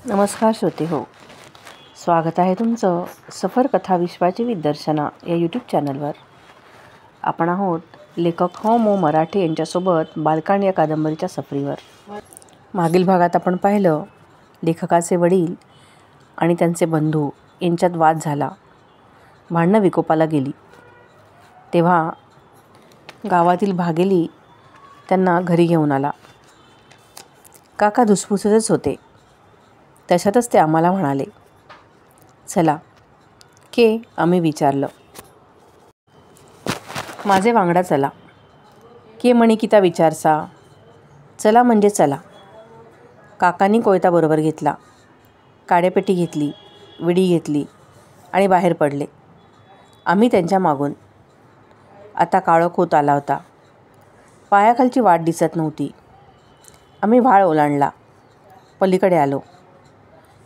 नमस्कार श्रोते हो, स्वागत आहे तुमचं सफर कथा विश्वाची विदर्शना या यूट्यूब चॅनलवर. आपण आहोत लेखक मो मराठे यांच्यासोबत बालकांड या कादंबरीच्या सफरीवर. मागील भागात आपण पाहिलं लेखकाचे वडील आणि त्यांचे बंधू यांच्यात वाद झाला, भांडणं विकोपाला गेली. तेव्हा गावातील भागेली त्यांना घरी घेऊन आला. काका धुसफुसतच होते. तशातच ते आम्हाला म्हणाले, चला के. आम्ही विचारलं, माझे वांगडा चला के. म्हणे किता विचारसा. चला म्हणजे चला. काकांनी कोयता बरोबर घेतला, काड्यापेटी घेतली, विडी घेतली आणि बाहेर पडले. आम्ही त्यांच्या मागून. आता काळोख होत आला होता. पायाखालची वाट दिसत नव्हती. आम्ही व्हाळ ओलांडला, पलीकडे आलो.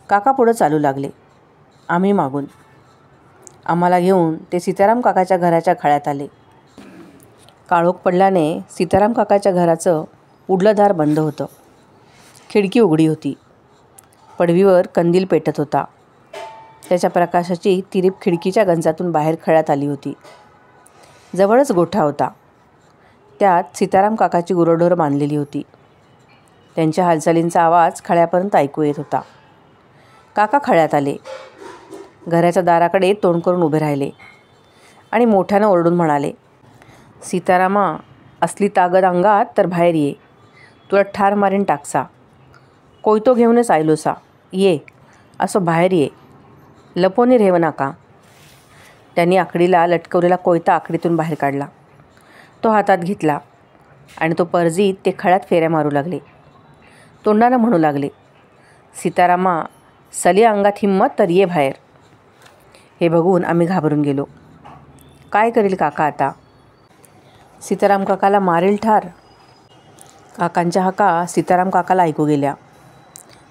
काका पुढं चालू लागले, आम्ही मागून. आम्हाला घेऊन ते सीताराम काकाच्या घराच्या खळ्यात आले. काळोख पडल्याने सीताराम काकाच्या घराचं उडलं दार बंद होतं. खिडकी उघडी होती. पडवीवर कंदील पेटत होता. त्याच्या प्रकाशाची तिरीप खिडकीच्या गंजातून बाहेर खळ्यात आली होती. जवळच गोठा होता. त्यात सीताराम काकाची गुरंढोरं बांधलेली होती. त्यांच्या हालचालींचा आवाज खळ्यापर्यंत ऐकू येत होता. काका खळ्यात आले. घराच्या दाराकडे तोंड करून उभे राहिले आणि मोठ्यानं ओरडून म्हणाले, सीतारामा, असली ताकद अंगात तर बाहेर ये. तुला ठार मारीन टाकसा. कोयतो घेऊनच आयलोसा. ये असं बाहेर ये. लपोनी रेव नका. त्यांनी आकडीला लटकवलेला कोयता आकडीतून बाहेर काढला. तो हातात घेतला आणि तो परजीत ते खळ्यात फेऱ्या मारू लागले. तोंडानं म्हणू लागले, सीतारामा, सली अंगात हिंमत तर ये बाहेर. हे बघून आम्ही घाबरून गेलो. काय करेल काका आता? सीताराम काकाला मारेल ठार. काकांच्या हाका सीताराम काकाला ऐकू गेल्या.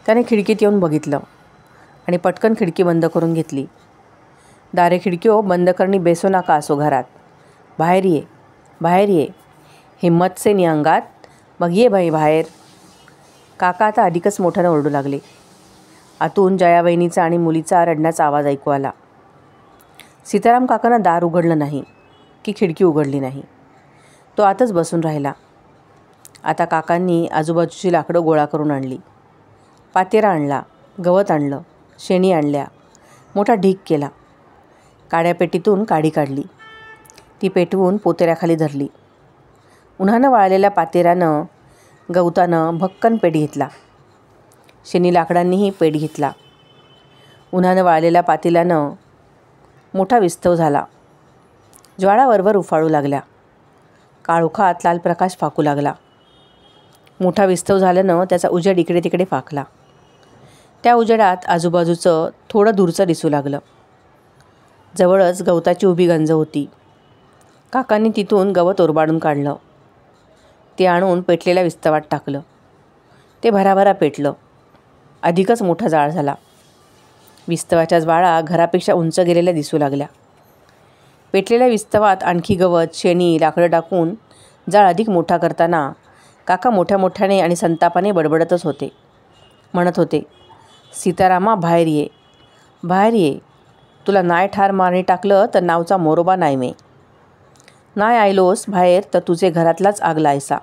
त्याने खिडकीत येऊन बघितलं आणि पटकन खिडकी बंद करून घेतली. दारे खिडक्यो बंद करणी बेसो नका असो घरात. बाहेर ये, बाहेर ये. हिंमत से नी अंगात, मग ये बाई बाहेर. काका आता अधिकच मोठ्यानं ओरडू लागले. आतून जयाबहिणीचा आणि मुलीचा रडण्याचा आवाज ऐकू आला. सीताराम काकांना दार उघडलं नाही की खिडकी उघडली नाही. तो आतच बसून राहिला. आता काकांनी आजूबाजूची लाकडं गोळा करून आणली. पातेरा आणला, गवत आणलं, शेणी आणल्या, मोठा ढीग केला. काड्यापेटीतून काडी काढली. ती पेटवून पोतेऱ्याखाली धरली. उन्हानं वाळलेल्या पातेऱ्यानं गवतानं भक्कन पेट घेतला. शेणी लाकडांनीही पेट घेतला. उन्हानं वाळलेल्या पातेल्यानं मोठा विस्तव झाला. ज्वाळा वरवर उफाळू लागल्या. काळोखात लाल प्रकाश फाकू लागला. मोठा विस्तव झाल्यानं त्याचा उजेड इकडे तिकडे फाकला. त्या उजेडात आजूबाजूचं थोडं दूरचं दिसू लागलं. जवळच गवताची उभी गंज होती. काकांनी तिथून गवत ओरबाडून काढलं. ते आणून पेटलेल्या विस्तवात टाकलं. ते भराभरा पेटलं. अधिकच मोठा जाळ झाला. विस्तवाच्या ज्वाळा घरापेक्षा उंच गेलेल्या दिसू लागल्या. पेटलेल्या विस्तवात आणखी गवत, शेणी, लाकडं टाकून जाळ अधिक मोठा करताना काका मोठ्या मोठ्याने आणि संतापाने बडबडतच होते. म्हणत होते, सीतारामा, बाहेर ये, बाहेर ये. तुला नाय ठार मारणी टाकलं तर नावचा मोरोबा नाही मे. नाय आयलोस बाहेर तर तुझे घरातलाच आग लायसा.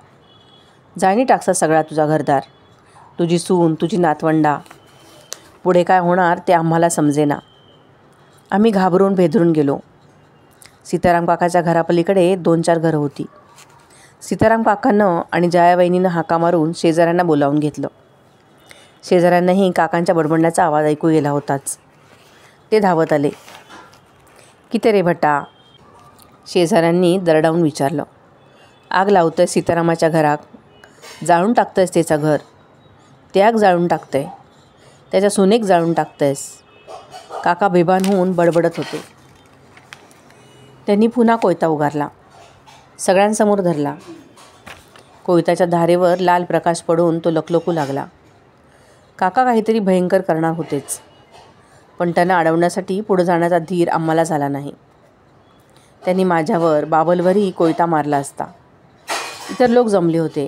जायनी टाकसा सगळा तुझा घरदार, तुझी सून, तुझी नातवंडा. पुढे काय होणार ते आम्हाला समजेना. आम्ही घाबरून भेदरून गेलो. सीताराम काकाच्या घरापलीकडे 2-4 घरं होती. सीताराम काकांनं आणि जयाबाईंनीनं हाका मारून शेजाऱ्यांना बोलावून घेतलं. शेजाऱ्यांनाही काकांच्या बडबडण्याचा आवाज ऐकू गेला होताच. ते धावत आले. किती रे भटा? शेजाऱ्यांनी दरडावून विचारलं. आग लावतंय सीतारामाच्या घरात, जाळून टाकतंयस त्याचं घर. ते आग जाळून टाकतंय, त्याच्या सुनेक जाळून टाकतंयस. काका बेभान होऊन बडबडत होते. त्यांनी पुन्हा कोयता उगारला, सगळ्यांसमोर धरला. कोयत्याच्या धारेवर लाल प्रकाश पडून तो लकलकू लागला. काका काहीतरी भयंकर करणार होतेच, पण त्यांना अडवण्यासाठी पुढे जाण्याचा धीर आम्हाला झाला नाही. त्यांनी माझ्यावर, बाबलवरही कोयता मारला असता. इतर लोक जमले होते,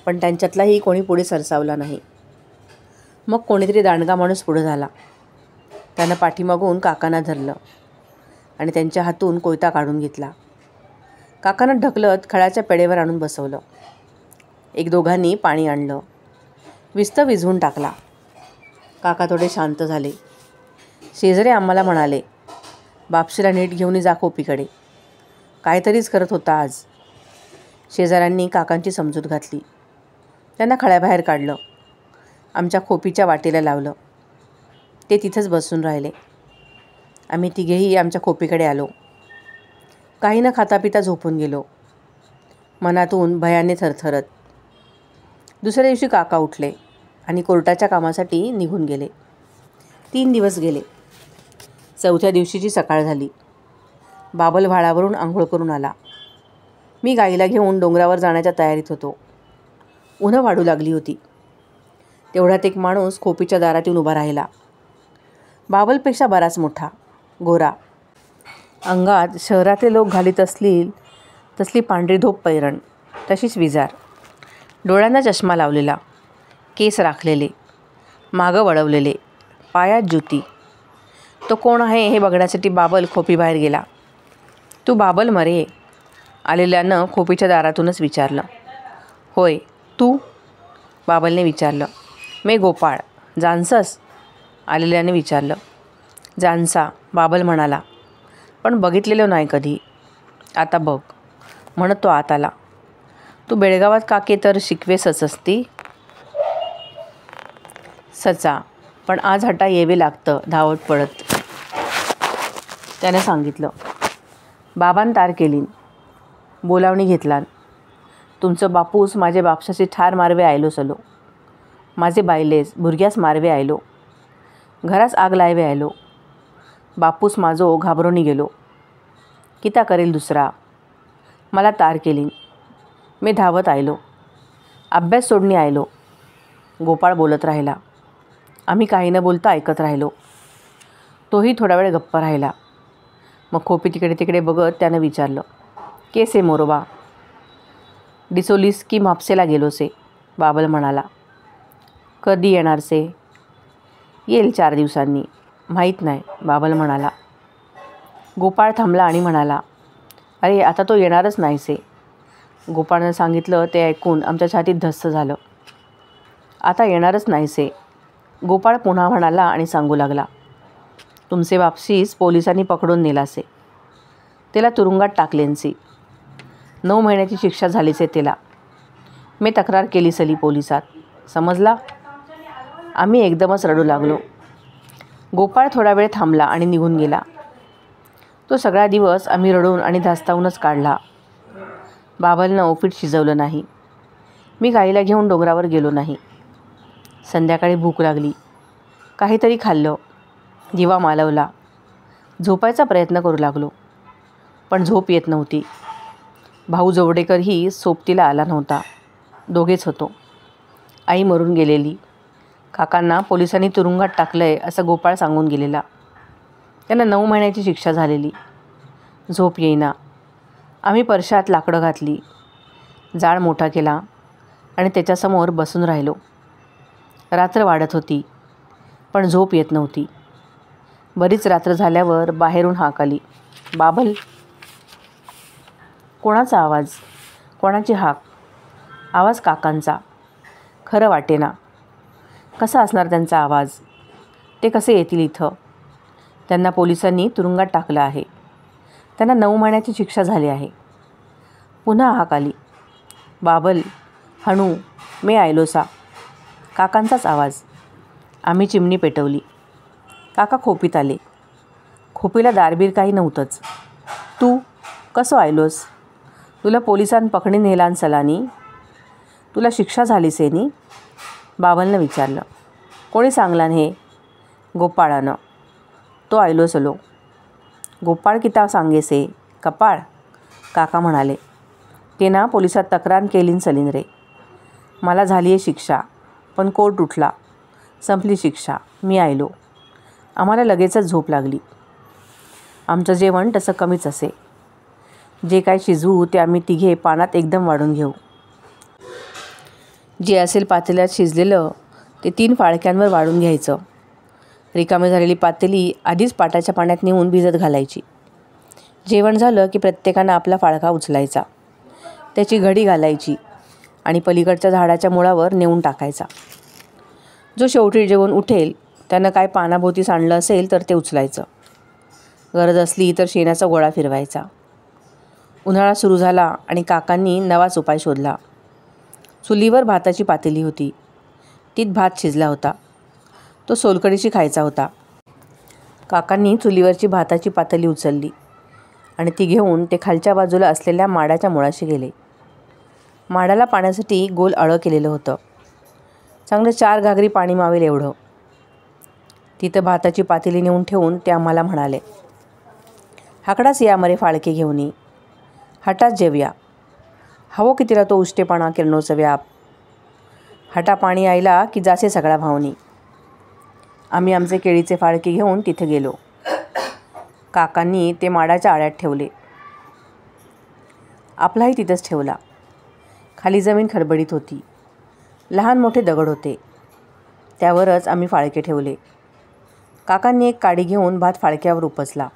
पण त्यांच्यातलाही कोणी पुढे सरसावला नाही. मग कोणीतरी दांडगा माणूस पुढं झाला. त्यानं पाठीमागून काकांना धरलं आणि त्यांच्या हातून कोयता काढून घेतला. काकांना ढकलत खळाच्या पेडेवर आणून बसवलं. एक दोघांनी पाणी आणलं. विस्त विझवून टाकला. काका थोडे शांत झाले. शेजारी आम्हाला म्हणाले, बापशीला नीट घेऊन जा खोपीकडे. काहीतरीच करत होता आज. शेजाऱ्यांनी काकांची समजूत घातली. त्यांना खळ्याबाहेर काढलं. आमच्या खोपीच्या वाटेला लावलं. ते तिथंच बसून राहिले. आम्ही तिघेही आमच्या खोपीकडे आलो. काही न खाता पिता झोपून गेलो, मनातून भयाने थरथरत. दुसऱ्या दिवशी काका उठले आणि कोर्टाच्या कामासाठी निघून गेले. 3 दिवस गेले. 4थ्या दिवशीची सकाळ झाली. बाबल व्हाळावरून आंघोळ करून आला. मी गाईला घेऊन डोंगरावर जाण्याच्या तयारीत होतो. उन्हं वाढू लागली होती. तेवढ्यात एक माणूस खोपीच्या दारात येऊन उभा राहिला. बाबलपेक्षा बराच मोठा, गोरा. अंगात शहरातले लोक घालीत असतील तसली पांढरी धोप पैरण, तशीच विजार. डोळ्यांना चष्मा लावलेला, केस राखलेले, मागं वळवलेले, पायात जुती. तो कोण आहे हे बघण्यासाठी बाबल खोपीबाहेर गेला. तू बाबल मरे? आलेल्यानं खोपीच्या दारातूनच विचारलं. होय, तू? बाबलने विचारलं. मी गोपाळ. जाणसंस? आलेल्याने विचारलं. जाणसा, बाबल म्हणाला, पण बघितलेलं नाही कधी. आता बघ, म्हणत तो आत आला. तू बेळगावात काके तर शिकवेसच असती. सचा, पण आज हटा येवे लागतं धावत पडत, त्याने सांगितलं. बाबान तार केलीन, बोलावणी घेतलान. तुमचं बापूस माझे बापशाची ठार मारवे आयलो सलो. माझे बायलेस भुरग्यास मारवे आयलो. घरास आग लायवे आयलो. बापूस माझो घाबरोनी गेलो. किता करेल दुसरा? मला तार केलीन. मी धावत आयलो. अभ्यास सोडणी आयलो. गोपाळ बोलत राहिला. आम्ही काही न बोलता ऐकत राहिलो. तोही थोडा वेळ गप्प राहिला. मग खोपी तिकडे तिकडे बघत त्यानं विचारलं. केसे मोरोबा? डिसोलीस की म्हापसेला गेलोसे? बाबल म्हणाला. कधी येणारसे? येईल 4 दिवसांनी. माहीत नाही, बाबल म्हणाला. गोपाळ थांबला आणि म्हणाला, अरे आता तो येणारच नाहीसे. गोपाळनं सांगितलं ते ऐकून आमच्या छातीत धस्स झालं. आता येणारच नाहीसे, गोपाळ पुन्हा म्हणाला आणि सांगू लागला. तुमचे बापशीस पोलिसांनी पकडून नेलासे. त्याला तुरुंगात टाकलेनसी. 9 महिन्याची शिक्षा झालीसे त्याला. मी तक्रार केली सली पोलिसात. समजला? आम्ही एकदमच रडू लागलो. गोपाळ थोडा वेळ थांबला आणि निघून गेला. तो सगळा दिवस आम्ही रडून आणि धास्तावूनच काढला. बाबलनं ओपीट शिजवलं नाही. मी गाईला घेऊन डोंगरावर गेलो नाही. संध्याकाळी भूक लागली. काहीतरी खाल्लं. दिवा मालवला. झोपायचा प्रयत्न करू लागलो, पण झोप येत नव्हती. भाऊ जोवडेकरही सोबतीला आला नव्हता. दोघेच होतो. आई मरून गेलेली. काकांना पोलिसांनी तुरुंगात टाकलंय असं गोपाळ सांगून गेलेला. त्यांना 9 महिन्याची शिक्षा झालेली. झोप येईना. आम्ही परशात लाकडं घातली. जाळ मोठा केला आणि त्याच्यासमोर बसून राहिलो. रात्र वाढत होती, पण झोप येत नव्हती. बरीच रात्र झाल्यावर बाहेरून हाक आली. बाबल. कोणाचा आवाज? कोणाची हाक? आवाज काकांचा. खरं वाटेना. कसा असणार त्यांचा आवाज? ते कसे येतील इथं? त्यांना पोलिसांनी तुरुंगात टाकलं आहे. त्यांना 9 महिन्याची शिक्षा झाली आहे. पुन्हा हाक आली. बाबल, हणू, मी आयलोसा. काकांचाच आवाज. आम्ही चिमणी पेटवली. काका खोपीत आले. खोपीला दारबीर काही नव्हतंच. तू कसं आयलोस? तुला पोलिसांनी पकडी नेलान सलानी? तुला शिक्षा झालीसे नी? बाबलनं विचारलं. कोणी सांगलान हे? गोपाळानं. तो आयलो सलो. गोपाळ किता सांगेसे? कपाळ? काका म्हणाले. ते ना पोलिसात तक्रार केलीन सलीन रे. मला झाली आहे शिक्षा, पण कोर्ट उठला. संपली शिक्षा. मी आयलो. आम्हाला लगेचच झोप लागली. आमचं जेवण तसं कमीच असे. जे काय शिजवू ते आम्ही तिघे पानात एकदम वाढून घेऊ. जे असेल पातेल्यात शिजलेलं ते 3 फाळक्यांवर वाढून घ्यायचं. रिकामी झालेली पातेली आधीच पाटाच्या पाण्यात नेऊन भिजत घालायची. जेवण झालं की प्रत्येकानं आपला फाळका उचलायचा, त्याची घडी घालायची आणि पलीकडच्या झाडाच्या मुळावर नेऊन टाकायचा. जो शेवटी जेवण उठेल त्यानं काय पानाभोवती सांडलं असेल तर ते उचलायचं. गरज असली तर शेणाचा गोळा फिरवायचा. उन्हाळा सुरू झाला आणि काकांनी नवाच उपाय शोधला. चुलीवर भाताची पातेली होती. तीत भात शिजला होता. तो सोलकडीशी खायचा होता. काकांनी चुलीवरची भाताची पातेली उचलली आणि ती घेऊन ते खालच्या बाजूला असलेल्या माडाच्या मुळाशी गेले. माडाला पाण्यासाठी गोल अळं केलेलं होतं. चांगलं 4 घागरी पाणी मावेल एवढं. तिथं भाताची पातेली नेऊन ठेवून ते आम्हाला म्हणाले, हाकडाच या मरे फाळके घेऊन ये. हटाच जेवया. हवो की तिला तो उष्टेपणा किरणोचा व्याप. हटा पाणी आयला की जासे सगळा भावनी. आम्ही आमचे केळीचे फाळके घेऊन तिथे गेलो. काकांनी ते माडाच्या आळ्यात ठेवले. आपलाही तिथंच ठेवला. खाली जमीन खडबडीत होती. लहान मोठे दगड होते. त्यावरच आम्ही फाळके ठेवले. काकांनी एक काडी घेऊन भात फाळक्यावर उपसला.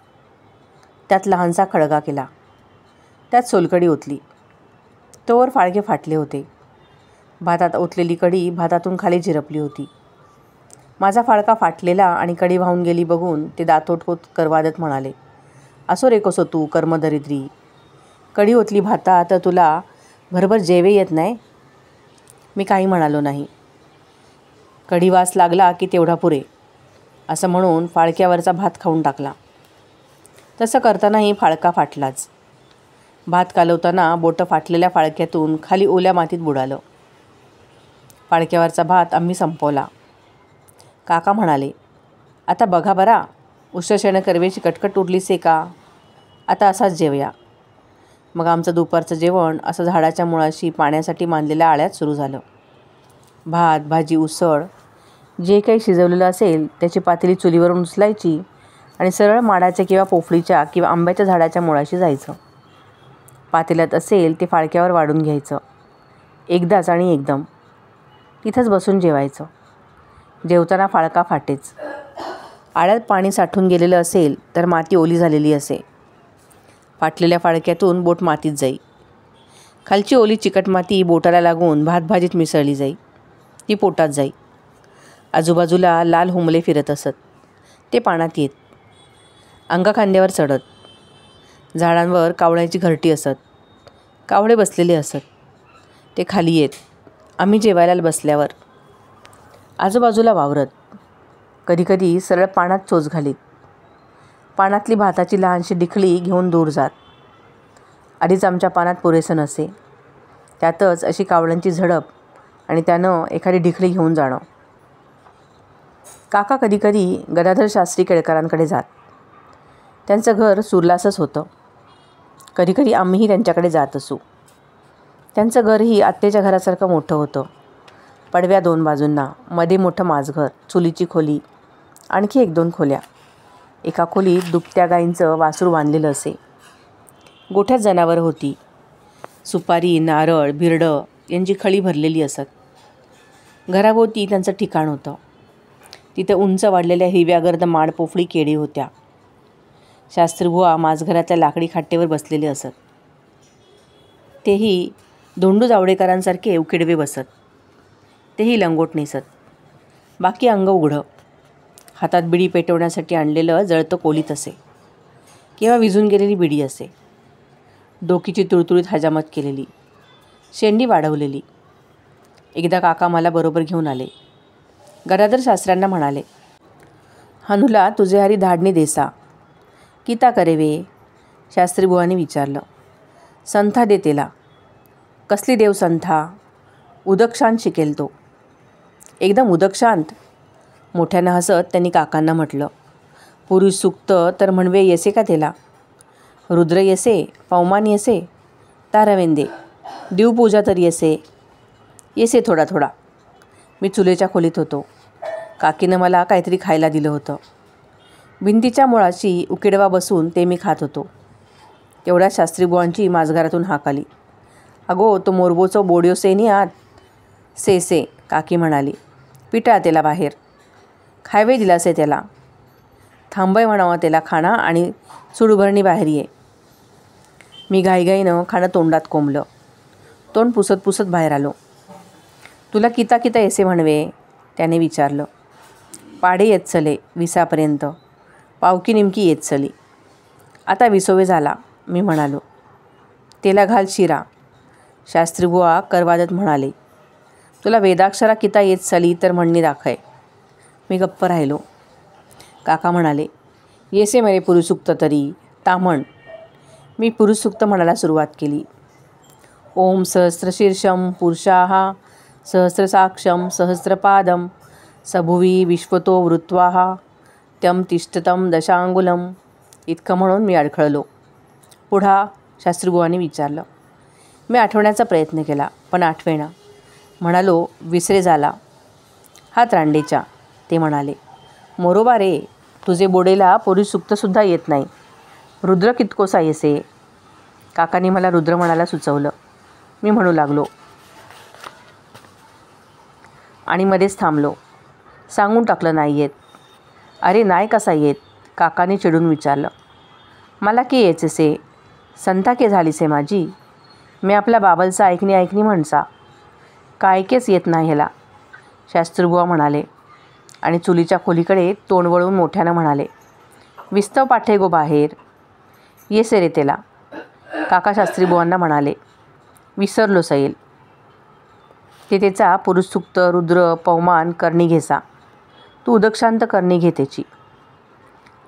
त्यात लहानसा खळगा केला. त्यात सोलकडी ओतली. तोवर फाळके फाटले होते. भातात ओतलेली कडी भातातून खाली झिरपली होती. माझा फाळका फाटलेला आणि कडी वाहून गेली बघून ते दातोटकोत करवादत म्हणाले, असो रे कसो तू कर्मदरिद्री. कडी ओतली भातात तर तुला भरभर जेवे येत नाही. मी काही म्हणालो नाही. कढी वास लागला की तेवढा पुरे असं म्हणून फाळक्यावरचा भात खाऊन टाकला. तसं करतानाही फाळका फाटलाच. भात कालवताना बोटं फाटलेल्या फाळक्यातून खाली ओल्या मातीत बुडालं. फाळक्यावरचा भात आम्ही संपवला. काका म्हणाले, आता बघा बरा, उष्णशेणं करवेची कटकट उरलीसे का. आता असाच जेवया. मग आमचं दुपारचं जेवण असं झाडाच्या मुळाशी पाण्यासाठी बांधलेल्या आळ्यात सुरू झालं. भात, भाजी, उसळ जे काही शिजवलेलं असेल त्याची पातेली चुलीवरून उचलायची आणि सरळ माडाच्या किंवा पोफळीच्या किंवा आंब्याच्या झाडाच्या मुळाशी जायचं. पातेल्यात असेल ते फाळक्यावर वाढून घ्यायचं. एकदाच आणि एकदम. तिथंच बसून जेवायचं. जेवताना फाळका फाटेच. आळ्यात पाणी साठून गेलेलं असेल तर माती ओली झालेली असे. फाटलेल्या फाळक्यातून बोट मातीत जाई. खालची ओली चिकट माती बोटाला लागून भातभाजीत मिसळली जाई. ती पोटात जाई. आजूबाजूला लाल हुमले फिरत असत. ते पाण्यात येत. अंगाखांद्यावर चढत. झाडांवर कावळ्याची घरटी असत. कावळे बसलेले असत. ते खाली येत. आम्ही जेवायला बसल्यावर. आजूबाजूला वावरत. कधीकधी सरळ पाण्यात चोच घालीत. पाण्यातली भाताची लहानशी डिखळी घेऊन दूर जात. आधीच आमच्या पानात पुरेसं नसे. त्यातच अशी कावळ्यांची झडप आणि त्यानं एखादी डिखळी घेऊन जाणं. काका कधीकधी गदाधर शास्त्री केळकरांकडे जात. त्यांचं घर सुरलासच होतं. कधीकधी आम्हीही त्यांच्याकडे जात असू. त्यांचं घरही आत्तेच्या घरासारखं मोठं होतं. पडव्या 2 बाजूंना, मध्ये मोठं माझघर, चुलीची खोली, आणखी 1-2 खोल्या. एका खोलीत दुभत्या गाईंचं वासरू बांधलेलं असे. गोठ्यात जनावरं होती. सुपारी, नारळ, बिरडं यांची खळी भरलेली असत. घराभोवती त्यांचं ठिकाण होतं. तिथं उंच वाढलेल्या हिरव्यागर्द माड पोफळी केळी होत्या. शास्त्रीबुवा माझघरातल्या लाकडी खाट्टेवर बसलेले असत. तेही धोंडू जावडेकरांसारखे उकिडवे बसत. तेही लंगोट नेसत. बाकी अंग उघडं. हातात बिडी पेटवण्यासाठी आणलेलं जळतं कोलीत असे किंवा विझून गेलेली बिडी असे. डोकीची तुळतुळीत हजामत केलेली, शेंडी वाढवलेली. एकदा काका मला बरोबर घेऊन आले. गदाधर शास्त्र्यांना म्हणाले, हनुला तुझे हरी धाडणी देसा. किता करेवे. शास्त्रीबुवांनी विचारलं. संथा दे तेला. कसली देव संथा. उदकशांत शिकेल तो. एकदम उदकशांत. मोठ्यानं हसत त्यांनी काकांना म्हटलं, पुरुष सुक्त तर म्हणवे येसे का तेला. रुद्र येसे, पवमान येसे, तारावेंदे, देवपूजा तर येसे. येसे थोडा थोडा. मी चुलेच्या खोलीत होतो. काकीनं मला काहीतरी खायला दिलं होतं. भिंतीच्या मुळाशी उकिडवा बसून ते मी खात होतो. तेवढ्या शास्त्रीबुवांची माझघरातून हाक आली. अगो तो मोरबोचो बोड्यो से नी आत. से काकी म्हणाली. पिटाळ त्याला बाहेर. खायवे दिलासे त्याला. थांबय म्हणावं त्याला खाणं आणि चुडभरणी बाहेर ये. मी घाईघाईनं खाणं तोंडात कोंबलं. तोंड पुसत पुसत बाहेर आलो. तुला किता किता येसे म्हणवे, त्याने विचारलं. पाडे येत चले 20पर्यंत. पावकी निमकी येत चली. आता 20वे झाला, मी म्हणालो. तेला घाल शिरा, शास्त्रीबुवा करवादत म्हणाले. तुला वेदाक्षरा किता येत चली तर म्हणणी दाखय. मी गप्प राहिलो. काका म्हणाले, येसे मरे पुरुषुक्त तरी ता म्हण. मी पुरुषसुक्त म्हणायला सुरुवात केली. ओम सहस्रशीर्षम पुरुषाः सहस्रसाक्षम सहस्रपादम सभुवी विश्वतो वृत्वाः त्यं तिष्ठतं दशांगुलम. इतकं म्हणून मी अडखळलो. पुढा, शास्त्रीबुवांनी विचारलं. मी आठवण्याचा प्रयत्न केला, पण आठवेना. म्हणालो, विसरे झाला. हात रांडेच्या, ते म्हणाले. मोरोबा रे, तुझे बोडेला पुरुषसुक्तसुद्धा येत नाही. रुद्र कितकोसा येसे. काकांनी मला रुद्र म्हणायला सुचवलं. मी म्हणू लागलो आणि मध्येच थांबलो. सांगून टाकलं नाही येत. अरे नाही कसा येत, काकांनी चिडून विचारलं. मला के येचेसे, संथा के झालीसे माझी. मी आपल्या बाबलचा ऐकणी म्हणसा. कायकेच येत नाही ह्याला, शास्त्रीबुवा म्हणाले आणि चुलीच्या खोलीकडे तोंड वळून मोठ्यानं म्हणाले. विस्तव पाठे गो बाहेर. येसे रे त्याला. काका शास्त्रीबुवांना म्हणाले. विसरलो सैल. ते त्याचा पुरुषसुक्त रुद्र पवमान करणी घेसा. तू उदकशांत करणी घे त्याची.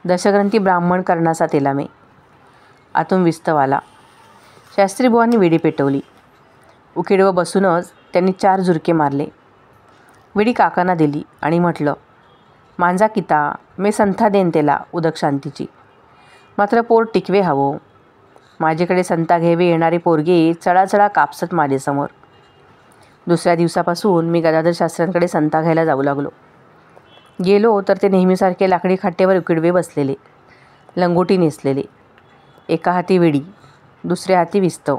दशग्रंथी ब्राह्मण करण्याचा तेला मी. आतून विस्तव आला. शास्त्रीबुवांनी विडी पेटवली. उकिडवं बसूनच त्यांनी 4 झुरके मारले. विडी काकांना दिली आणि म्हटलं, माझा किता मी संथा देन त्याला उदकशांतीची. मात्र पोट टिकवे हवं. माझ्याकडे संथा घ्यावे येणारी पोरगी चढाचढा कापसत माझ्यासमोर. दुसऱ्या दिवसापासून मी गदाधर शास्त्र्यांकडे संथा घ्यायला जाऊ लागलो. गेलो तर ते नेहमीसारखे लाकडी खाटेवर उकिडवे बसलेले, लंगोटी नेसलेले. एका हाती विडी, दुसऱ्या हाती विस्तव.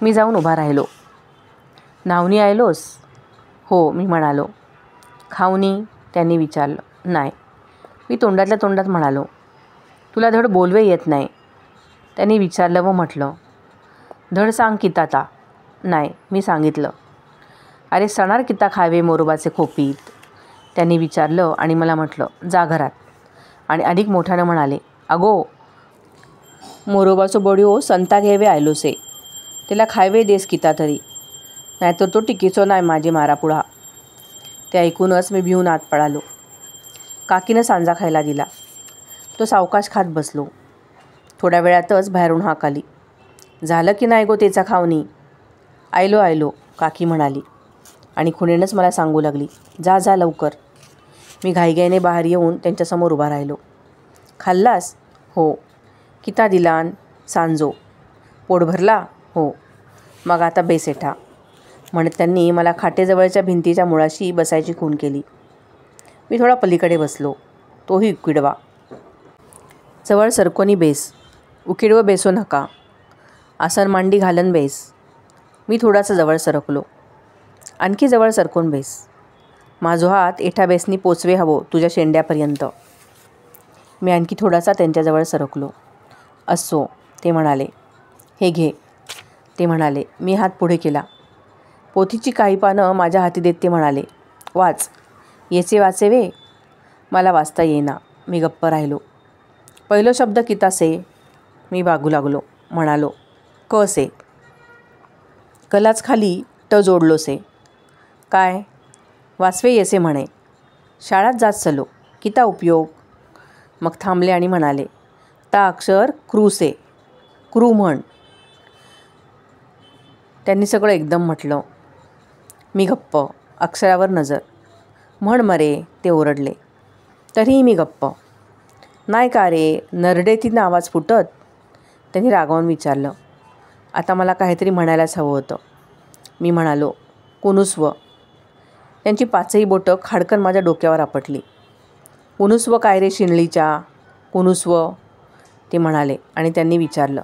मी जाऊन उभा राहिलो. नावनी आयलोस? हो, मी म्हणालो. खाऊनी? त्यांनी विचारलं. नाही, मी तोंडातल्या तोंडात म्हणालो. तुला धड बोलवे येत नाही? त्यांनी विचारलं व म्हटलं. धड सांग किताता. नाही, मी सांगितलं. अरे सणार किता खावे मोरोबाचे खोपीत? त्यांनी विचारलं आणि मला म्हटलं, जा घरात. आणि अधिक मोठ्यानं म्हणाले, अगो मोरोबाचो बडिओ संता घ्यावे आयलोसे. त्याला खायवे देस किता तरी, नाहीतर तो टिकीचो नाही माझे मारा पुढा. ते ऐकूनच मी भिवून आत पळालो. काकीनं सांजा खायला दिला. तो सावकाश खात बसलो. थोड्या वेळातच बाहेरून हाक आली. झालं की नाही गो त्याचा खावणी? आयलो, काकी म्हणाली आणि खुणेनंच मला सांगू लागली, जा जा लवकर. मी घाईघाईने बाहेर येऊन त्यांच्यासमोर उभा राहिलो. खाल्लास? हो. किता दिलान? सांजो. पोट भरला? हो. मग आता बेसेठा, म्हणत त्यांनी मला खाटेजवळच्या भिंतीच्या मुळाशी बसायची खूण केली. मी थोडा पलीकडे बसलो. तोही उकिडवा. जवळ सरकोनी बेस. उकिडवं बेसो नका. आसन मांडी घालन बेस. मी थोडासा जवळ सरकलो. आणखी जवळ सरकून बेस. माझो हात एठा बेसनी पोचवे हवो तुझ्या शेंड्यापर्यंत. मी आणखी थोडासा त्यांच्याजवळ सरकलो. असो, ते म्हणाले. हे घे, ते म्हणाले. मी हात पुढे केला. पोथीची काही पानं माझ्या हाती देत ते म्हणाले, वाच. येचे वाचेवे? मला वाचता येईना. मी गप्प राहिलो. पहिलो शब्द कितासे? मी वागू लागलो. म्हणालो, क से. कलाच खाली ट जोडलोसे. काय? वाचवे येसे म्हणे. शाळात जात चलो. किता उपयोग? मग थांबले आणि म्हणाले, ता अक्षर क्रूसे. क्रू म्हण. त्यांनी सगळं एकदम म्हटलं. मी गप्प. अक्षरावर नजर. म्हण मरे, ते ओरडले. तरीही मी गप्प. नाही का रे, नरडे तिनं आवाज फुटत? त्यांनी रागावून विचारलं. आता मला काहीतरी म्हणायलाच हवं होतं. मी म्हणालो, कुनुस्व. त्यांची 5ही बोटं खाडकन माझ्या डोक्यावर आपटली. कुनुस्व काय रे शिनळीच्या? कुनुस्व, ते म्हणाले आणि त्यांनी विचारलं,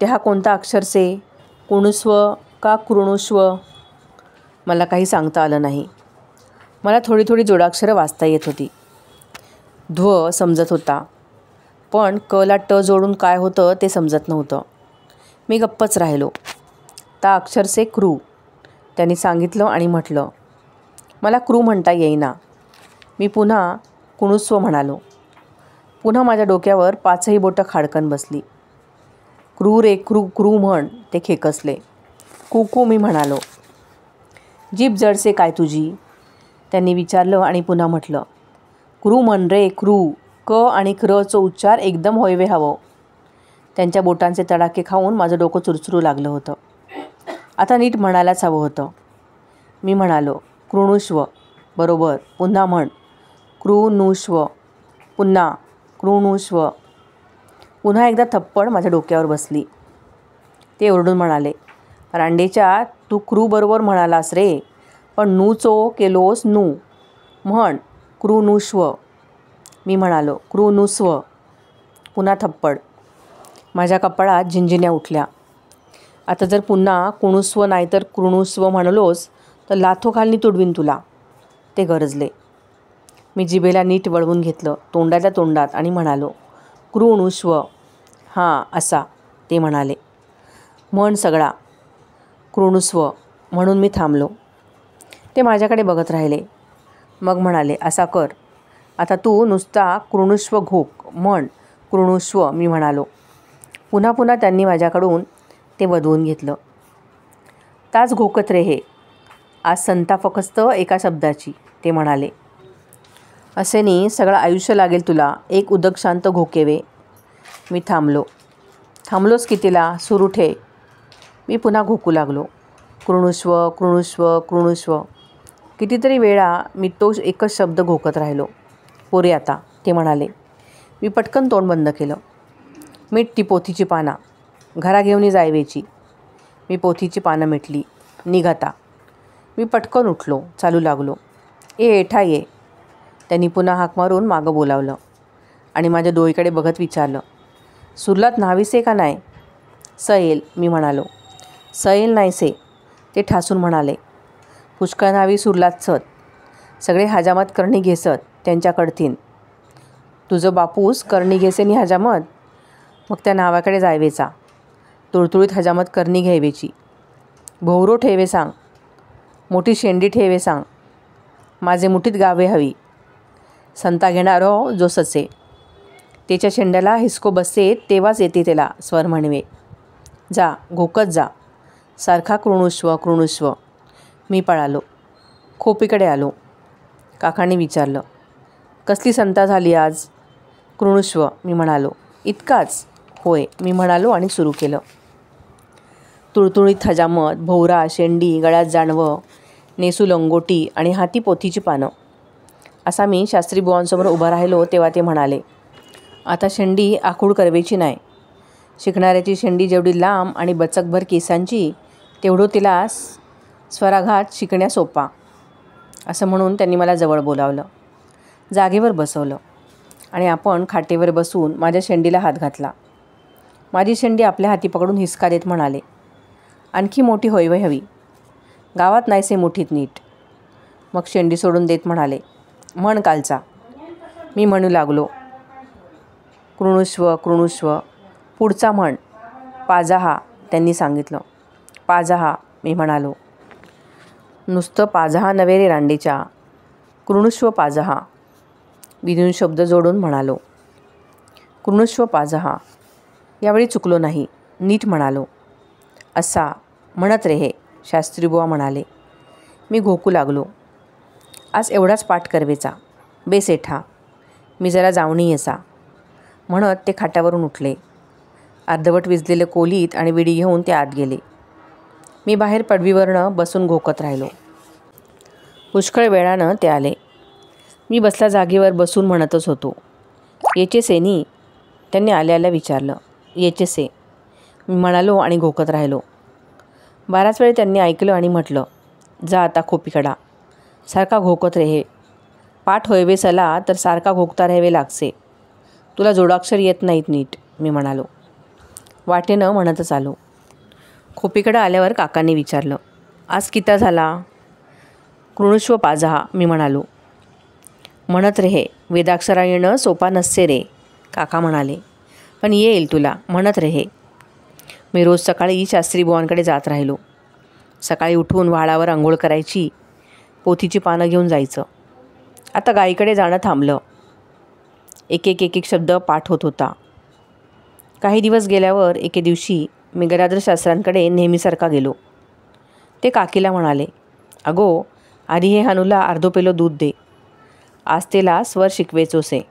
ते हा कोणता अक्षर से? कुणुस्व का कृणुस्व? मला काही सांगता आलं नाही. मला थोडी थोडी जोडाक्षरं वाचता येत होती. ध्व समजत होता, पण क ला ट जोडून काय होतं ते समजत नव्हतं. मी गप्पच राहिलो. ता अक्षर से क्रू, त्यांनी सांगितलं आणि म्हटलं. मला क्रू म्हणता येईना. मी पुन्हा कुणुस्व म्हणालो. पुन्हा माझ्या डोक्यावर 5ही बोटं खाडकन बसली. क्रू रे क्रू क्रू म्हण, ते खेकसले. कुकू मी म्हणालो. जीभ जडसे काय तुझी, त्यांनी विचारलं आणि पुन्हा म्हटलं. क्रू म्हण रे क्रू, क आणि क्रचं उच्चार एकदम होयवे हवं. त्यांच्या बोटांचे तडाखे खाऊन माझं डोकं चुरचुरू लागलं होतं. आता नीट म्हणायलाच हवं होतं. मी म्हणालो. कृणुष्व. बरोबर, पुन्हा म्हण. कृनुष्व. पुन्हा कृणुष्व. पुन्हा एकदा थप्पड माझ्या डोक्यावर बसली. ते ओरडून म्हणाले. रांडेच्या, तू क्रू बरोबर म्हणालास रे, पण नूचो केलोस नू. म्हण कृनुष्व. मी म्हणालो. कृनुस्व. पुन्हा थप्पड. माझ्या कपाळात झिंझिण्या उठल्या. आता जर पुन्हा कुणुस्व नाहीतर कृणुस्व म्हणलोस तर लाथोखालनी तुडवीन तुला, ते गरजले. मी जिभेला नीट वळवून घेतलं तोंडाच्या तोंडात आणि म्हणालो. कृणुष्व. हां असा, ते म्हणाले. म्हण सगळा. कृणुस्व. म्हणून मी थांबलो. ते माझ्याकडे बघत राहिले. मग म्हणाले. असा कर. आता तू नुसता कृणुष्व घोक. म्हण कृणुष्व. मी म्हणालो. पुन्हा पुन्हा त्यांनी माझ्याकडून ते वधवून घेतलं. ताच घोकत रे हे. आज संता फक्त एका शब्दाची, ते म्हणाले. असेनी सगळं आयुष्य लागेल तुला एक उदक शांत घोकेवे. मी थांबलो. थांबलोच कितीला, सुरू ठे. मी पुन्हा घोकू लागलो. कृणुष्व कृणुष्व कृणुष्व. कितीतरी वेळा मी तो एकच शब्द घोकत राहिलो. पोरे आता, ते म्हणाले. मी पटकन तोंड बंद केलं. मीठ ती पोथीची पाना, घरा घेऊन जायवेची. मी पोथीची पानं मिटली. निघ आता. मी पटकन उठलो, चालू लागलो. एठा ये, त्यांनी पुन्हा हाक मारून मागं बोलावलं आणि माझ्या डोईकडे बघत विचारलं. सुरलात न्हावीसे का नाही. सैल, मी म्हणालो. सैल नाहीसे, ते ठासून म्हणाले. पुष्कळ न्हावी सुरलात सत, सगळे हजामत करणी घेसत त्यांच्याकडतीन. तुझं बापूस करणी घेसे नि हजामत, मग त्या नावाकडे जायवेचा. तुळतुळीत हजामत करणी घ्यायवेची. भोवरो ठेवे सांग, मोठी शेंडी ठेवे सांग. माझे मुठीत गावे हवी. संता घेणारो जो ससे, त्याच्या शेंड्याला हिसको बसे तेव्हाच येते त्याला स्वर म्हणवे. जा घोकत जा. सारखा कृणुष्व कृणुष्व. मी पळालो. खोपीकडे आलो. काकांनी विचारलं. कसली संता झाली आज. कृणुष्व. मी म्हणालो. इतकाच. होय, मी म्हणालो आणि सुरू केलं. तुळतुळीत हजामत, भोवरा, शेंडी, गळ्यात जानवं, नेसू लंगोटी आणि हाती पोथीची पानं. असा मी शास्त्री बुवांसमोर उभा राहिलो तेव्हा ते म्हणाले. आता शेंडी आखूड करवेची नाही. शिकणाऱ्याची शेंडी जेवढी लांब आणि बचकभर केसांची तेवढं तिला स्वराघात शिकण्या सोपा. असं म्हणून त्यांनी मला जवळ बोलावलं, जागेवर बसवलं आणि आपण खाटेवर बसून माझ्या शेंडीला हात घातला. माझी शेंडी आपल्या हाती पकडून हिसका देत म्हणाले. आणखी मोठी होईवय हवी. गावात नाहीसे मुठीत नीट. मग शेंडी सोडून देत म्हणाले. म्हण कालचा. मी म्हणू लागलो. कृणुष्व कृणुष्व. पुढचा म्हण. पाजहा, त्यांनी सांगितलं. पाजहा, मी म्हणालो. नुसतं पाजहा नव्हे रे रांडेच्या, कृणुष्व पाजहा. बिनून शब्द जोडून म्हणालो. कृणुष्व पाजहा. यावेळी चुकलो नाही, नीट म्हणालो. असा म्हणत रे हे, शास्त्रीबुवा म्हणाले. मी घोकू लागलो. आज एवढाच पाठ करवेचा. बेस एठा, मी जरा जावणी येसा, म्हणत ते खाट्यावरून उठले. अर्धवट विजलेले कोलीत आणि विडी घेऊन ते आत गेले. मी बाहेर पडवीवरनं बसून घोकत राहिलो. पुष्कळ वेळानं ते आले. मी बसल्या जागेवर बसून म्हणतच होतो. येचेसे नी, त्यांनी आल्याला विचारलं. येचेसे, मी म्हणालो आणि घोकत राहिलो. बराच वेळ त्यांनी ऐकलं आणि म्हटलं. जा आता खोपीकडा. सारखा घोकत रे. पाठ होयवे सला तर सारखा घोकता राहावे लागसे. तुला जोडाक्षर येत नाहीत नीट, मी म्हणालो. वाटेनं म्हणतच आलो. खोपीकडं आल्यावर काकांनी विचारलं. आज किता झाला. कृणुष्व पाजहा मी म्हणालो. म्हणत रे, वेदाक्षरा येणं सोपा नसते रे, काका म्हणाले. पण येईल तुला, म्हणत रे. मी रोज सकाळी शास्त्री बुवांकडे जात राहिलो. सकाळी उठून व्हाळावर अंघोळ करायची, पोथीची पानं घेऊन जायचं. आता गायीकडे जाणं थांबलं. एक एक शब्द पाठ होत होता. काही दिवस गेल्यावर एके दिवशी मी गदाधर शास्त्रांकडे नेहमीसारखा गेलो. ते काकीला म्हणाले, अगो आधी हे हनूला अर्धो पेलो दूध दे. आज तेला स्वर शिकवेचोसे.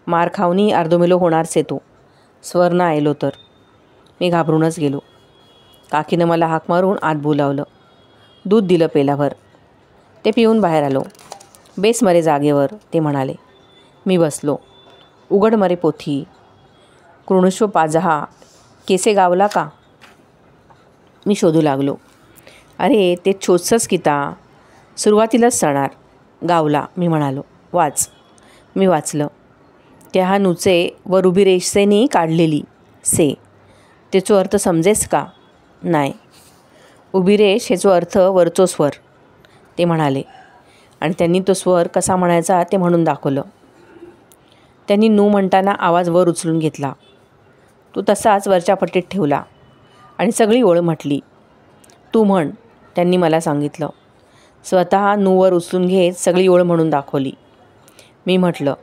मार खावनी अर्धो मेलो होणारसे तो, स्वर ना आयलो तर. मी घाबरूनच गेलो. काकीनं मला हाक मारून आत बोलावलं. दूध दिलं पेलाभर. ते पिऊन बाहेर आलो. बेस मरे जागेवर, ते म्हणाले. मी बसलो. उघड मरे पोथी. कृणुष्व पाजहा केसे गावला का? मी शोधू लागलो. अरे ते छोटसंच किता, सुरुवातीलाच सणार. गावला, मी म्हणालो. वाच. मी वाचलं. त्या हा नुचे वर उभी रेषेनी काढलेली से. त्याचो अर्थ समजेस का? नाही. उभी रेष ह्याचो अर्थ वरचो स्वर, ते म्हणाले. आणि त्यांनी तो स्वर कसा म्हणायचा ते म्हणून दाखवलं. त्यांनी नू म्हणताना आवाज वर उचलून घेतला. तो तसाच वरच्या पट्टीत ठेवला आणि सगळी ओळ म्हटली. तू म्हण, त्यांनी मला सांगितलं. स्वतः नू वर उचलून घेत सगळी ओळ म्हणून दाखवली. मी म्हटलं,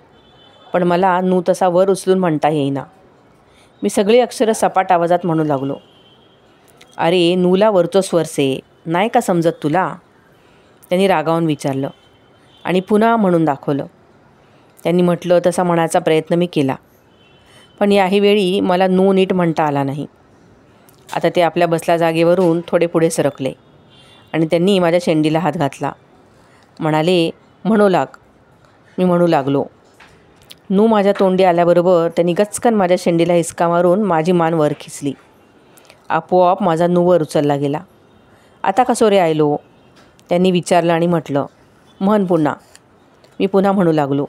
पण मला नू तसा वर उचलून म्हणता येईना. मी सगळी अक्षरं सपाट आवाजात म्हणू लागलो. अरे नूला वरचो स्वरसे, नाही का समजत तुला? त्यांनी रागावून विचारलं आणि पुन्हा म्हणून दाखवलं. त्यांनी म्हटलं तसा म्हणायचा प्रयत्न मी केला, पण याही वेळी मला नू नीट म्हणता आला नाही. आता ते आपल्या बसल्या जागेवरून थोडे पुढे सरकले आणि त्यांनी माझ्या शेंडीला हात घातला. म्हणाले, म्हणू लाग. मी म्हणू लागलो. नू माझ्या तोंडी आल्याबरोबर त्यांनी गचकन माझ्या शेंडीला हिसका मारून माझी मान वर खेचली. आपोआप माझा नू वर उचलला गेला. आता कसो रे आयलो? त्यांनी विचारलं आणि म्हटलं. म्हण पुन्हा. मी पुन्हा म्हणू लागलो.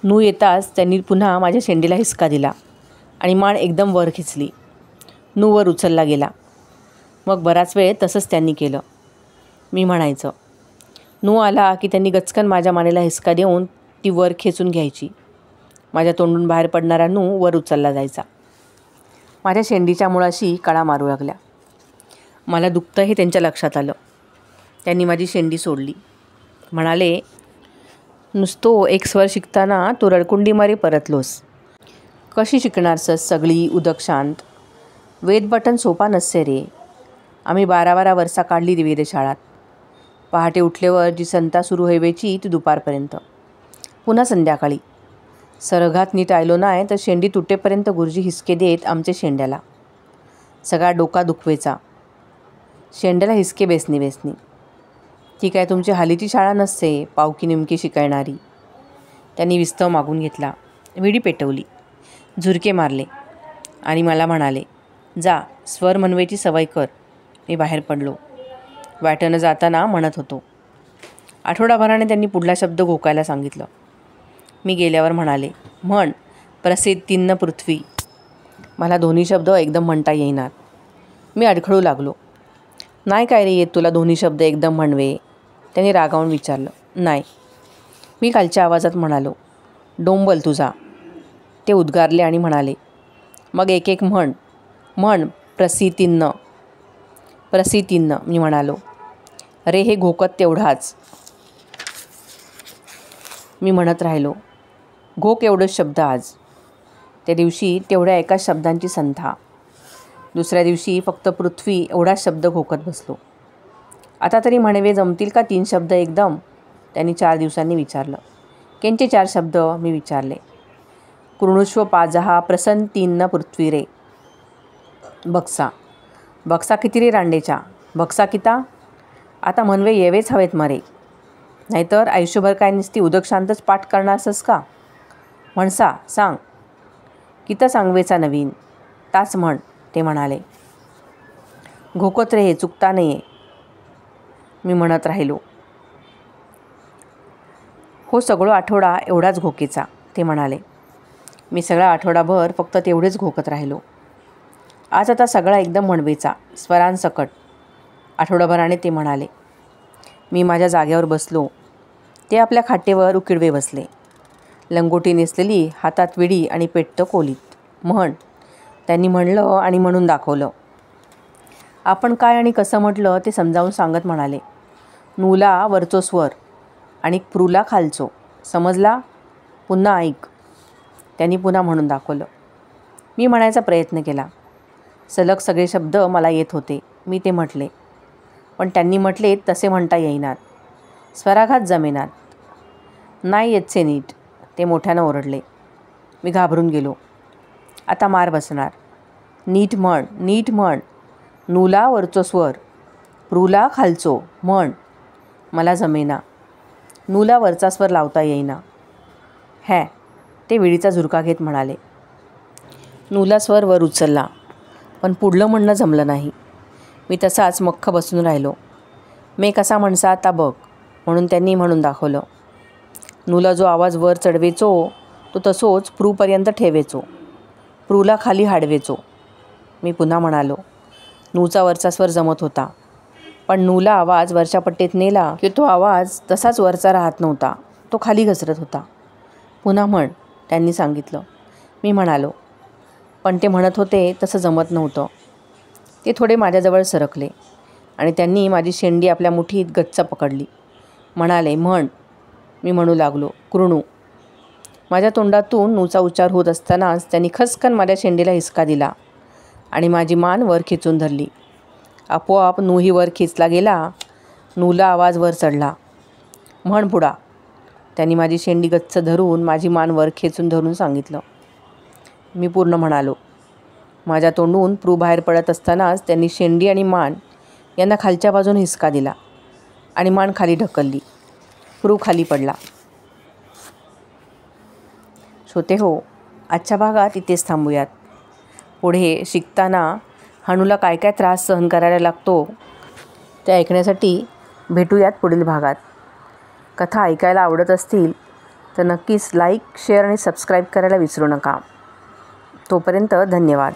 नू येताच त्यांनी पुन्हा माझ्या शेंडीला हिसका दिला आणि मान एकदम वर खेचली. नू वर उचलला गेला. मग बराच वेळ तसंच त्यांनी केलं. मी म्हणायचं. नू आला की त्यांनी गचकन माझ्या मानेला हिसका देऊन ती वर खेचून घ्यायची. माझ्या तोंडून बाहेर पडणारा नू वर उचलला जायचा. माझ्या शेंडीच्या मुळाशी कळा मारू लागल्या. मला दुखतं हे त्यांच्या लक्षात आलं. त्यांनी माझी शेंडी सोडली. म्हणाले, नुसतो एक स्वर शिकताना तू रडकुंडी मारी परतलोस. कशी शिकणारसस सगळी उदक शांत? वेद बटन सोपा नसते रे. आम्ही 12 वर्षा काढली ती वेधशाळात. पहाटे उठल्यावर जी संता सुरू व्हायची ती दुपारपर्यंत, पुन्हा संध्याकाळी. सरघात नीट आयलो नाही तर शेंडी तुटेपर्यंत गुरुजी हिसके देत आमचे शेंड्याला. सगळा डोका दुखवेचा. शेंड्याला हिसके बेसनी. ती काय तुमची हालीची शाळा नसते, पावकी निमकी शिकवणारी. त्यांनी विस्तव मागून घेतला. विडी पेटवली. झुरके मारले आणि मला म्हणाले, जा स्वर म्हणवायची सवय कर. मी बाहेर पडलो. वाटेनं जाताना म्हणत होतो. आठवडाभराने त्यांनी पुढला शब्द घोकायला सांगितलं. मी गेल्यावर म्हणाले, म्हण प्रसिद्धीन्न पृथ्वी. मला दोन्ही शब्द एकदम म्हणता येईनात. मी अडखळू लागलो. नाही काय रे येत तुला दोन्ही शब्द एकदम म्हणवे? त्यांनी रागावून विचारलं. नाही. मी खालच्या आवाजात म्हणालो. डोंबल तुझा. ते उद्गारले आणि म्हणाले, मग एक म्हण प्रसिद्धीन्न. मी म्हणालो. रे हे घोकत तेवढाच. मी म्हणत राहिलो. घोक एवढंच शब्द आज. त्या दिवशी तेवढ्या एकाच शब्दांची संथा. दुसऱ्या दिवशी फक्त पृथ्वी एवढाच शब्द घोकत बसलो. आता तरी म्हणवे जमतील का 3 शब्द एकदम? त्यांनी 4 दिवसांनी विचारलं. केंचे 4 शब्द? मी विचारले. कृणुष्व पाजहा प्रसन्तीन्न पृथ्वी रे. बक्सा किती रे रांडेच्या? बक्सा किता? आता म्हणवे येवेच हवेत मरे. नाहीतर आयुष्यभर काय नुसती उदक शांतच पाठ करणारसस का? म्हणसा सांग. किता सांगवेचा नवीन? ताच म्हण, ते म्हणाले. घोकत रे, चुकता नाहीये. मी म्हणत राहिलो. हो सगळं आठवडा एवढाच घोकेचा, ते म्हणाले. मी सगळा आठवडाभर फक्त तेवढेच घोकत राहिलो. आज आता सगळा एकदम म्हणवेचा, स्वरांसकट. आठवडाभराने ते म्हणाले. मी माझ्या जागेवर बसलो. ते आपल्या खाटेवर उकिडवे बसले. लंगोटी नेसलेली, हातात विडी आणि पेटतं कोलीत. म्हण, त्यांनी म्हणलं आणि म्हणून दाखवलं. आपण काय आणि कसं म्हटलं ते समजावून सांगत म्हणाले, नूला वरचो स्वर आणि प्रूला खालचो. समजला? पुन्हा ऐक. त्यांनी पुन्हा म्हणून दाखवलं. मी म्हणायचा प्रयत्न केला. सलग सगळे शब्द मला येत होते. मी ते म्हटले. पण त्यांनी म्हटले तसे म्हणता येईनात. स्वराघात जमेनात. नाही येतसे नीट, ते मोठ्यानं ओरडले. मी घाबरून गेलो. आता मार बसणार. नीट म्हण, नीट म्हण. नूला वरचो स्वर, प्रूला खालचो म्हण. मला जमेना. नूला वरचा स्वर लावता येईना. हॅ, ते विडीचा झुरका घेत म्हणाले. नूला स्वर वर उचलला, पण पुढलं म्हणणं जमलं नाही. मी तसाच मख्ख बसून राहिलो. मे कसा म्हणसा आता बघ, म्हणून त्यांनी म्हणून दाखवलं. नूला जो आवाज वर चढवेचो तो तसोच प्रूपर्यंत ठेवेचो, प्रूला खाली हाडवेचो. मी पुन्हा म्हणालो. नूचा वरचा स्वर जमत होता, पण नूला आवाज वरच्या पट्टीत नेला की तो आवाज तसाच वरचा राहत नव्हता, तो खाली घसरत होता. पुन्हा म्हण, त्यांनी सांगितलं. मी म्हणालो, पण ते म्हणत होते तसं जमत नव्हतं. ते थोडे माझ्याजवळ सरकले आणि त्यांनी माझी शेंडी आपल्या मुठीत गच्च पकडली. म्हणाले, म्हण. मी म्हणू लागलो, कृणू. माझ्या तोंडातून नूचा उच्चार होत असतानाच त्यांनी खसकन माझ्या शेंडीला हिसका दिला आणि माझी मान वर खेचून धरली. आपोआप नूही वर खेचला गेला. नूला आवाज वर चढला. म्हण पुढा. त्यांनी माझी शेंडी गच्च धरून माझी मान वर खेचून धरून सांगितलं. मी पूर्ण म्हणालो. माझ्या तोंडून प्रू बाहेर पडत असतानाच त्यांनी शेंडी आणि मान यांना खालच्या बाजूने हिसका दिला आणि मान खाली ढकलली. प्रू खाली पडला. श्रोते हो, आजच्या भागात इथेच थांबूयात. पुढे शिकताना हनूला काय काय त्रास सहन करायला लागतो ते ऐकण्यासाठी भेटूयात पुढील भागात. कथा ऐकायला आवडत असतील तर नक्कीच लाईक, शेअर आणि सबस्क्राईब करायला विसरू नका. तोपर्यंत धन्यवाद.